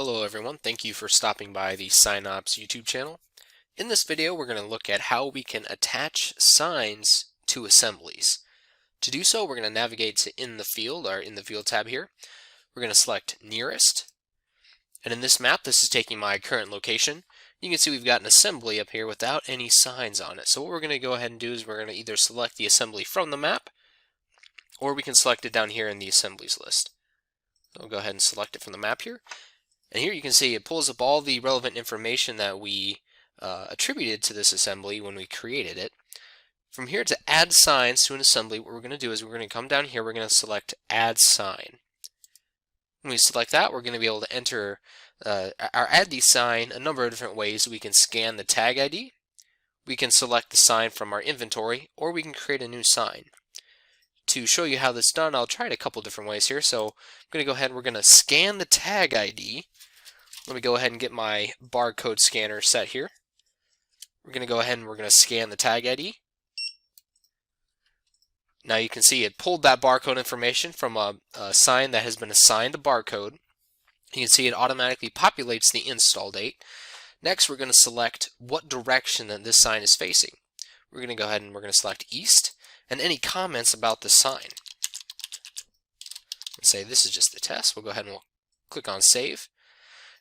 Hello everyone, thank you for stopping by the SignOps YouTube channel. In this video we're going to look at how we can attach signs to assemblies. To do so we're going to navigate to In the Field, or In the Field tab here. We're going to select Nearest, and in this map this is taking my current location. You can see we've got an assembly up here without any signs on it. So what we're going to go ahead and do is we're going to either select the assembly from the map, or we can select it down here in the assemblies list. So we'll go ahead and select it from the map here. And here you can see it pulls up all the relevant information that we attributed to this assembly when we created it. From here, to add signs to an assembly, what we're going to do is we're going to come down here, we're going to select Add Sign. When we select that, we're going to be able to enter or add the sign a number of different ways. We can scan the tag ID, we can select the sign from our inventory, or we can create a new sign. To show you how this is done, I'll try it a couple different ways here. So I'm going to go ahead and we're going to scan the tag ID. Let me go ahead and get my barcode scanner set here. We're going to go ahead and we're going to scan the tag ID. Now you can see it pulled that barcode information from a sign that has been assigned a barcode. You can see it automatically populates the install date. Next we're going to select what direction that this sign is facing. We're going to go ahead and we're going to select East, and any comments about the sign. Let's say this is just the test. We'll go ahead and we'll click on Save.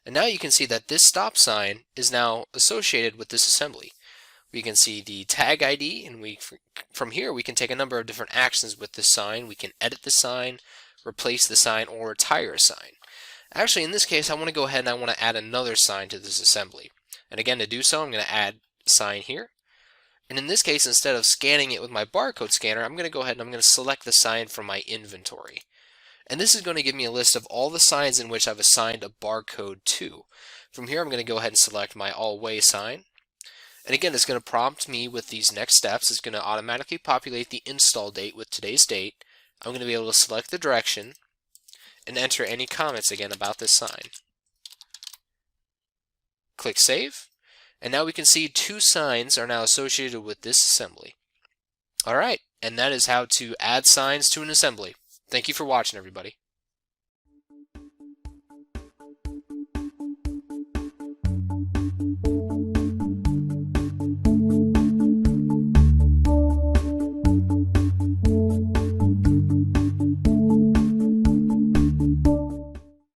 And now you can see that this stop sign is now associated with this assembly. We can see the tag ID, and from here we can take a number of different actions with this sign. We can edit the sign, replace the sign, or retire a sign. Actually, in this case, I want to go ahead and I want to add another sign to this assembly. And again, to do so, I'm going to add a sign here. And in this case, instead of scanning it with my barcode scanner, I'm going to go ahead and I'm going to select the sign from my inventory. And this is going to give me a list of all the signs in which I've assigned a barcode to. From here, I'm going to go ahead and select my all-way sign. And again, it's going to prompt me with these next steps. It's going to automatically populate the install date with today's date. I'm going to be able to select the direction and enter any comments again about this sign. Click Save. And now we can see two signs are now associated with this assembly. Alright, and that is how to add signs to an assembly. Thank you for watching, everybody.